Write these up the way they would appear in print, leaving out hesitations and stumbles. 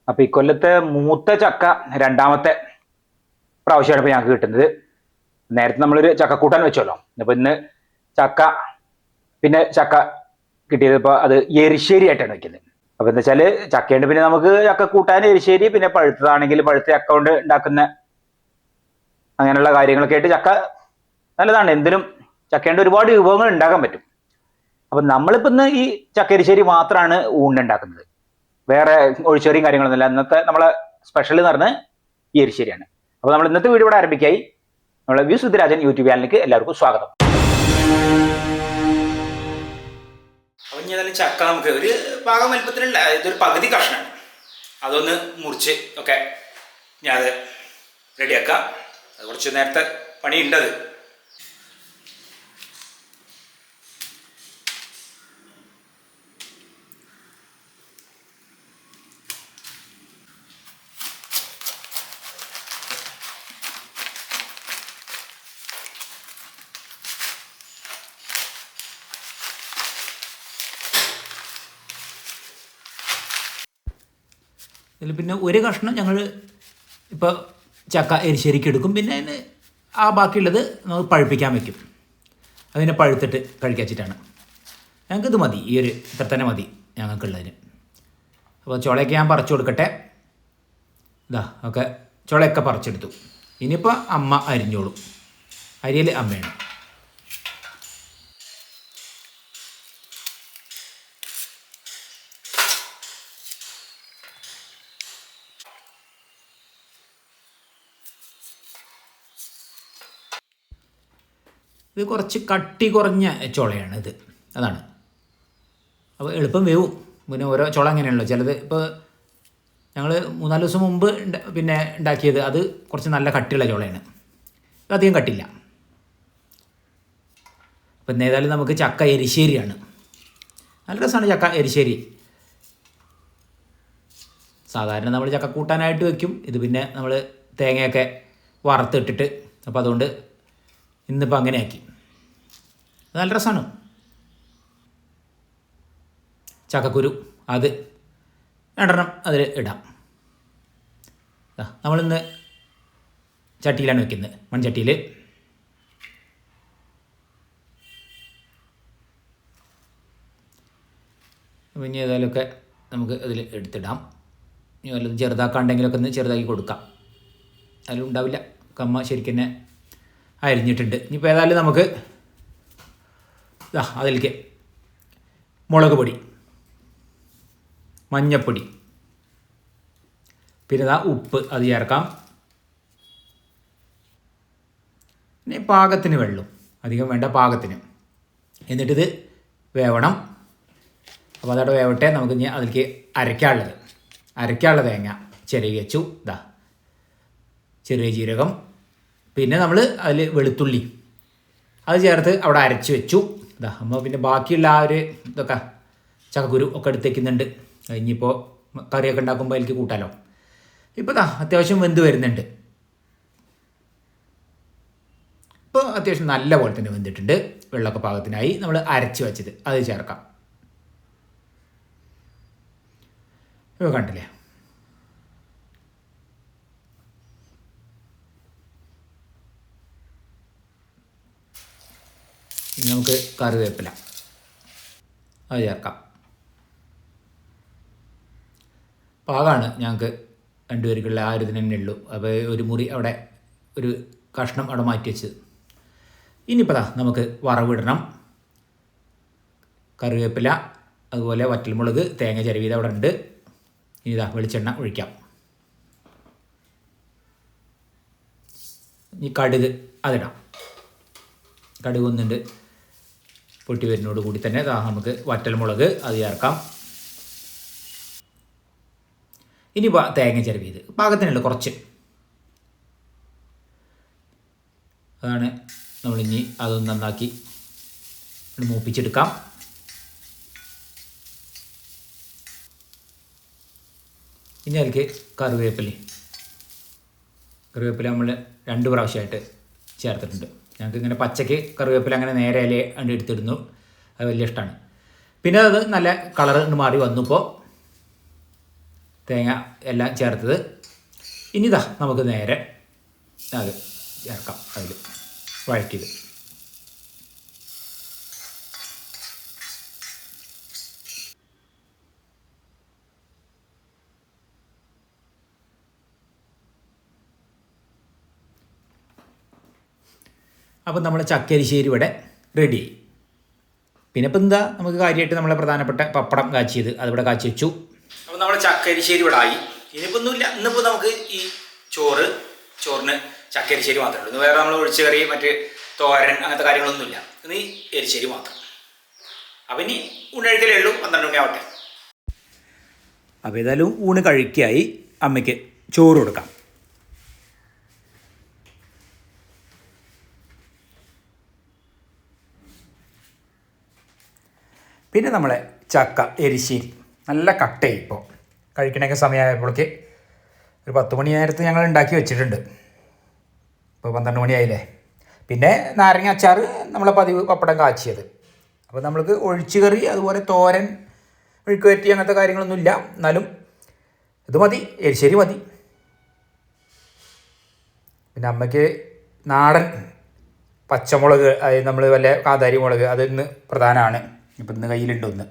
അപ്പൊ ഇക്കൊല്ലത്തെ മൂത്ത ചക്ക രണ്ടാമത്തെ പ്രാവശ്യമാണ് ഇപ്പൊ ഞങ്ങൾക്ക് കിട്ടുന്നത്. നേരത്തെ നമ്മളൊരു ചക്കക്കൂട്ടാൻ വെച്ചല്ലോ. അപ്പൊ ഇന്ന് ചക്ക പിന്നെ ചക്ക കിട്ടിയത് ഇപ്പൊ അത് എരിശ്ശേരി ആയിട്ടാണ് വെക്കുന്നത്. അപ്പൊ എന്താ വെച്ചാല് ചക്കയുണ്ട്, പിന്നെ നമുക്ക് ചക്ക കൂട്ടാൻ എരിശ്ശേരി, പിന്നെ പഴുത്തതാണെങ്കിൽ പഴുത്ത ചക്ക കൊണ്ട് ഉണ്ടാക്കുന്ന അങ്ങനെയുള്ള കാര്യങ്ങളൊക്കെ ആയിട്ട് ചക്ക നല്ലതാണ്. എന്തിനും ചക്കയുണ്ട് ഒരുപാട് വിഭവങ്ങൾ ഉണ്ടാക്കാൻ പറ്റും. അപ്പൊ നമ്മളിപ്പോ ഇന്ന് ഈ ചക്ക എരിശ്ശേരി മാത്രമാണ് ഊണിനുണ്ടാക്കുന്നത്. വേറെ ഒഴിച്ചേറിയും കാര്യങ്ങളൊന്നുമില്ല. ഇന്നത്തെ നമ്മളെ സ്പെഷ്യൽ എന്ന് പറഞ്ഞാൽ ഈ എരിശ്ശേരിയാണ്. അപ്പോൾ നമ്മൾ ഇന്നത്തെ വീഡിയോ ഇവിടെ ആരംഭിക്കായി. നമ്മളെ വി സുധിരാജൻ യൂട്യൂബ് ചാനലിലേക്ക് എല്ലാവർക്കും സ്വാഗതം. അപ്പം ഇനി ഏതായാലും ചക്ക നമുക്ക് ഒരു പാകം വലുപ്പത്തിലുള്ള ഇതൊരു പകുതി കഷ്ണമാണ്, അതൊന്ന് മുറിച്ച് ഒക്കെ ഞാൻ അത് റെഡിയാക്കാം. അത് കുറച്ച് നേരത്തെ പണിയുണ്ടത്. ഇതിൽ പിന്നെ ഒരു കഷ്ണം ഞങ്ങൾ ഇപ്പോൾ ചക്ക എരിശ്ശേരിക്ക് എടുക്കും. പിന്നെ അതിന് ആ ബാക്കിയുള്ളത് നമ്മൾ പഴുപ്പിക്കാൻ വയ്ക്കും. അതിനെ പഴുത്തിട്ട് കഴിക്കാച്ചിട്ടാണ്. ഞങ്ങൾക്കിത് മതി, ഈ ഒരു ഇത്ര തന്നെ മതി ഞങ്ങൾക്കുള്ളതിന്. അപ്പോൾ ചുളയൊക്കെ ഞാൻ പറിച്ചു കൊടുക്കട്ടെ. ഇതാ ഒക്കെ ചുളയൊക്കെ പറിച്ചെടുത്തു. ഇനിയിപ്പോൾ അമ്മ അരിഞ്ഞോളും. അരിയൽ അമ്മയാണ്. ഇത് കുറച്ച് കട്ടി കുറഞ്ഞ ചുളയാണ് ഇത്, അതാണ്. അപ്പോൾ എളുപ്പം വേവും. പിന്നെ ഓരോ ചുള അങ്ങനെയാണല്ലോ. ചിലത് ഇപ്പോൾ ഞങ്ങൾ 3-4 ദിവസം മുമ്പ് പിന്നെ ഉണ്ടാക്കിയത് അത് കുറച്ച് നല്ല കട്ടിയുള്ള ചുളയാണ്. ഇത് അധികം കട്ടില്ല. അപ്പം ഏതായാലും നമുക്ക് ചക്ക എരിശ്ശേരിയാണ്. നല്ല രസമാണ് ചക്ക എരിശ്ശേരി. സാധാരണ നമ്മൾ ചക്ക കൂട്ടാനായിട്ട് വയ്ക്കും. ഇത് പിന്നെ നമ്മൾ തേങ്ങയൊക്കെ വറുത്തിട്ടിട്ട്, അപ്പോൾ അതുകൊണ്ട് ഇന്നിപ്പോൾ അങ്ങനെ ആക്കി. നല്ല രസമാണ്. ചക്കക്കുരു അത് 2 അതിൽ ഇടാം. നമ്മളിന്ന് ചട്ടിയിലാണ് വെക്കുന്നത്, മൺചട്ടിയിൽ. പിന്നെ ഏതായാലുമൊക്കെ നമുക്ക് അതിൽ എടുത്തിടാം. ഇനി വല്ലതും ചെറുതാക്കാണ്ടെങ്കിലൊക്കെ ഒന്ന് ചെറുതാക്കി കൊടുക്കാം. അതിലും ഉണ്ടാവില്ല. കമ്മ ശരിക്കും തന്നെ അരിഞ്ഞിട്ടുണ്ട്. ഇനിയിപ്പോൾ ഏതായാലും നമുക്ക് അതിലേക്ക് മുളക് പൊടി, മഞ്ഞൾപ്പൊടി, പിന്നെ ഉപ്പ് അത് ചേർക്കാം. പിന്നെ പാകത്തിന് വെള്ളം, അധികം വേണ്ട, പാകത്തിന്. എന്നിട്ടിത് വേവണം. അപ്പോൾ അതവിടെ വേവട്ടെ. നമുക്ക് ഇനി അതിലേക്ക് അരയ്ക്കാനുള്ള തേങ്ങ ചിരകി വെച്ചു. ചെറിയ ജീരകം, പിന്നെ നമ്മൾ അതിൽ വെളുത്തുള്ളി അത് ചേർത്ത് അവിടെ അരച്ച് വെച്ചു. നമ്മൾ പിന്നെ ബാക്കിയുള്ള ആ ഒരു ഇതൊക്കെ ചക്കക്കുരു ഒക്കെ എടുത്ത് വയ്ക്കുന്നുണ്ട്. ഇനിയിപ്പോൾ കറിയൊക്കെ ഉണ്ടാക്കുമ്പോൾ അതിലേക്ക് കൂട്ടാലോ. ഇപ്പോൾ അത്യാവശ്യം വെന്ത് വരുന്നുണ്ട്. ഇപ്പോൾ അത്യാവശ്യം നല്ല പോലെ തന്നെ വെന്തിട്ടുണ്ട്. വെള്ളമൊക്കെ പാകത്തിനായി. നമ്മൾ അരച്ച് വെച്ചത് അത് ചേർക്കാം. ഇപ്പോൾ കണ്ടില്ലേ. ഇനി നമുക്ക് കറിവേപ്പില അത് ചേർക്കാം. പാകമാണ്. ഞങ്ങൾക്ക് 2 പേർക്കുള്ള ആ ഒരു ഇതിന് തന്നെ ഉള്ളൂ. അപ്പോൾ ഒരു മുറി അവിടെ ഒരു കഷ്ണം അവിടെ മാറ്റി വെച്ചത്. ഇനിയിപ്പോൾ നമുക്ക് വറവിടണം. കറിവേപ്പില, അതുപോലെ വറ്റൽമുളക്, തേങ്ങ ചിരവിയത് അവിടെ ഉണ്ട്. ഇനി വെളിച്ചെണ്ണ ഒഴിക്കാം. ഇനി കടുക് അതിടാം. കടുക് ഒന്നുണ്ട് പൊട്ടി വരുന്നതോട് കൂടി തന്നെ നമുക്ക് വറ്റൽമുളക് അത് ചേർക്കാം. ഇനി തേങ്ങ ചിരവിയത് പാകത്തിനുള്ള കുറച്ച്, അതാണ് നമ്മളിനി അതൊന്ന് നന്നാക്കി മൂപ്പിച്ചെടുക്കാം. ഇനി അതിലേക്ക് കറിവേപ്പില നമ്മൾ 2 പ്രാവശ്യമായിട്ട് ചേർത്തിട്ടുണ്ട്. ഞങ്ങൾക്ക് ഇങ്ങനെ പച്ചയ്ക്ക് കറിവേപ്പില അങ്ങനെ നേരെ ഇല എടുത്തിടുന്നു. അത് വലിയ ഇഷ്ടമാണ്. പിന്നെ അത് നല്ല കളർ മാറി വന്നു. ഇപ്പോൾ തേങ്ങ എല്ലാം ചേർത്തത്. ഇനി ഇതാ നമുക്ക് നേരെ അത് ചേർക്കാം. അതിൽ വഴറ്റിയത് അപ്പം നമ്മൾ ചക്കരിശ്ശേരി ഇവിടെ റെഡി. പിന്നെ ഇപ്പം എന്താ നമുക്ക് കാര്യമായിട്ട് നമ്മളെ പ്രധാനപ്പെട്ട പപ്പടം കാച്ചിയത് അതിവിടെ കാച്ചി വെച്ചു. അപ്പോൾ നമ്മൾ ചക്കരിശ്ശേരി ഇവിടെ ആയി. ഇനിയിപ്പോൾ ഒന്നുമില്ല. ഇന്നിപ്പോൾ നമുക്ക് ഈ ചോറിന് ചക്കരിശ്ശേരി മാത്രമേ ഉള്ളൂ. ഇന്ന് വേറെ നമ്മൾ ഒഴിച്ച് കറി മറ്റ് തോരൻ അങ്ങനത്തെ കാര്യങ്ങളൊന്നുമില്ല. ഇന്ന് ഈ എരിശ്ശേരി മാത്രം. അപ്പം ഇനി ഊണ് കഴിക്കലേ ഉള്ളൂ. 12 മണി ആവട്ടെ. അപ്പോൾ ഏതായാലും ഊണ് കഴിക്കായി. അമ്മയ്ക്ക് ചോറ് കൊടുക്കാം. പിന്നെ നമ്മളെ ചക്ക എരിശ്ശേരി നല്ല കട്ടയായി. ഇപ്പോൾ കഴിക്കണൊക്കെ സമയമായപ്പോഴേക്ക് ഒരു 10 മണി നേരത്ത് ഞങ്ങൾ ഉണ്ടാക്കി വെച്ചിട്ടുണ്ട്. ഇപ്പോൾ 12 മണിയായില്ലേ. പിന്നെ നാരങ്ങ അച്ചാർ നമ്മളെ പതിവ് പപ്പടം കാച്ചിയത്. അപ്പോൾ നമ്മൾക്ക് ഒഴിച്ച് കറി അതുപോലെ തോരൻ മെഴുക്ക് വരട്ടി അങ്ങനത്തെ കാര്യങ്ങളൊന്നുമില്ല. എന്നാലും ഇത് മതി, എരിശ്ശേരി മതി. പിന്നെ അമ്മയ്ക്ക് നാടൻ പച്ചമുളക്, അതായത് നമ്മൾ വല്ല കാന്താരി മുളക്, അതിന്ന് പ്രധാനമാണ്. ഇപ്പം ഇന്ന് കയ്യിലുണ്ട് ഒന്ന്.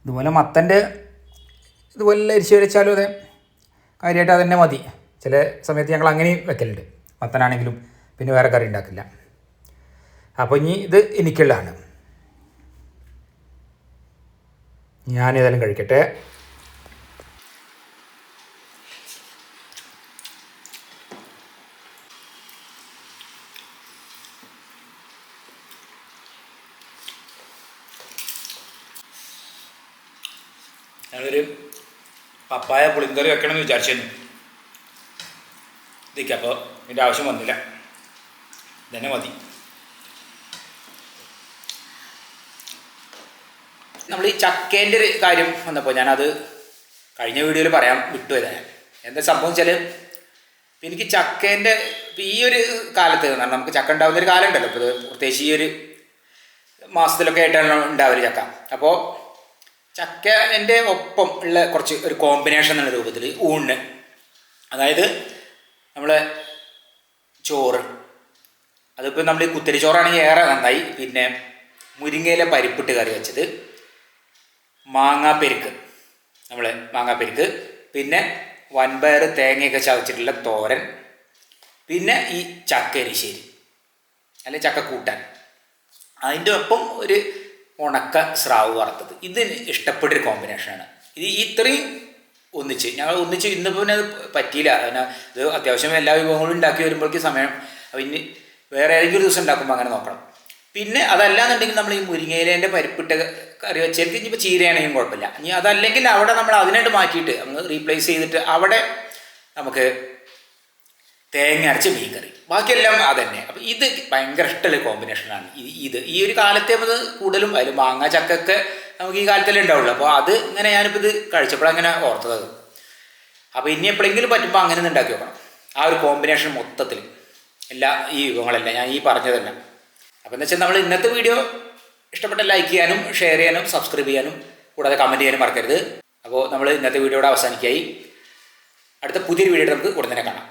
ഇതുപോലെ മത്തൻ്റെ ഇതുപോലെ എരിശ്ശേരി വെച്ചാലും അതെ കാര്യമായിട്ട് അതന്നെ മതി. ചില സമയത്ത് ഞങ്ങൾ അങ്ങനെയും വെക്കലുണ്ട്. മത്തനാണെങ്കിലും പിന്നെ വേറെ കറി ഉണ്ടാക്കില്ല. അപ്പോൾ ഇനി ഇത് എനിക്കുള്ളതാണ്. ഞാനേതായാലും കഴിക്കട്ടെ. ഞങ്ങളൊരു പപ്പായ പുളിങ്കറി വെക്കണമെന്ന് വിചാരിച്ചിരുന്നു. ഇതിക്കപ്പോൾ ഇതിൻ്റെ ആവശ്യം വന്നില്ല. ഇതന്നെ മതി. നമ്മൾ ഈ ചക്കേൻ്റെ ഒരു കാര്യം വന്നപ്പോൾ ഞാനത് കഴിഞ്ഞ വീഡിയോയിൽ പറയാൻ വിട്ടുപോയതാണ്. എന്താ സംഭവം വെച്ചാൽ എനിക്ക് ചക്കേൻ്റെ ഈ ഒരു കാലത്ത് നമുക്ക് ചക്ക ഉണ്ടാകുന്ന ഒരു കാലം ഉണ്ടല്ലോ. ഇപ്പോൾ പ്രത്യേകിച്ച് ഈ ഒരു മാസത്തിലൊക്കെ ആയിട്ടാണ് ഉണ്ടാവില്ല ചക്ക. അപ്പോൾ ചക്ക എൻ്റെ ഒപ്പം ഉള്ള കുറച്ച് ഒരു കോമ്പിനേഷൻ എന്നുള്ള രൂപത്തിൽ ഊണ്, അതായത് നമ്മളെ ചോറ്, അതിപ്പോൾ നമ്മൾ ഈ കുത്തരി ചോറാണെങ്കിൽ ഏറെ നന്നായി. പിന്നെ മുരിങ്ങയിലെ പരിപ്പിട്ട് കറി വെച്ചത്, മാങ്ങാപ്പെരുക്ക്, മാങ്ങാപ്പെരുക്ക്, പിന്നെ വൻപയർ തേങ്ങയൊക്കെ ചതച്ചിട്ടുള്ള തോരൻ, പിന്നെ ഈ ചക്ക എരിശ്ശേരി അല്ലെങ്കിൽ ചക്കക്കൂട്ടാൻ, അതിൻ്റെ ഒപ്പം ഒരു ഉണക്ക സ്രാവ് വറുത്തത്. ഇതിന് ഇഷ്ടപ്പെട്ടൊരു കോമ്പിനേഷനാണ്. ഇത് ഇത്രയും ഞങ്ങൾ ഒന്നിച്ച് ഇന്നിപ്പോൾ പിന്നെ അത് പറ്റിയില്ല. ഇത് അത്യാവശ്യം എല്ലാ വിഭവങ്ങളും ഉണ്ടാക്കി വരുമ്പോഴേക്ക് സമയം. അപ്പോൾ ഇനി വേറെ ഏതെങ്കിലും ഒരു ദിവസം ഉണ്ടാക്കുമ്പോൾ അങ്ങനെ നോക്കണം. പിന്നെ അതല്ലാന്നുണ്ടെങ്കിൽ നമ്മൾ ഈ മുരിങ്ങയിലേൻ്റെ പരിപ്പിട്ട കറി വെച്ചാൽ ഇനിയിപ്പോൾ ചീരയാണെങ്കിലും കുഴപ്പമില്ല. ഇനി അതല്ലെങ്കിൽ അവിടെ നമ്മൾ അതിനായിട്ട് മാറ്റിയിട്ട് നമ്മൾ റീപ്ലേസ് ചെയ്തിട്ട് അവിടെ നമുക്ക് തേങ്ങ അരച്ച് മീൻ കറി, ബാക്കിയെല്ലാം അതന്നെ. അപ്പം ഇത് ഭയങ്കര ഇഷ്ടമുള്ള കോമ്പിനേഷനാണ്. ഈ ഒരു കാലത്തെ അത് കൂടുതലും അതിൽ മാങ്ങ ചക്കൊക്കെ നമുക്ക് ഈ കാലത്തല്ലേ ഉണ്ടാവുള്ളൂ. അപ്പോൾ അത് ഇങ്ങനെ ഞാനിപ്പോൾ ഇത് കഴിച്ചപ്പോഴങ്ങനെ ഓർത്തത്. അപ്പോൾ ഇനി എപ്പോഴെങ്കിലും പറ്റുമ്പോൾ അങ്ങനെ ഒന്ന് ഉണ്ടാക്കി നോക്കണം. ആ ഒരു കോമ്പിനേഷൻ മൊത്തത്തിൽ എല്ലാ ഈ വിഭവങ്ങളെല്ലാം ഞാൻ ഈ പറഞ്ഞതല്ല. അപ്പോൾ എന്ന് വെച്ചാൽ നമ്മൾ ഇന്നത്തെ വീഡിയോ ഇഷ്ടപ്പെട്ട ലൈക്ക് ചെയ്യാനും ഷെയർ ചെയ്യാനും സബ്സ്ക്രൈബ് ചെയ്യാനും കൂടാതെ കമൻറ്റ് ചെയ്യാനും മറക്കരുത്. അപ്പോൾ നമ്മൾ ഇന്നത്തെ വീഡിയോയുടെ അവസാനിക്കായി. അടുത്ത പുതിയൊരു വീഡിയോ നമുക്ക് ഉടനെ കാണാം.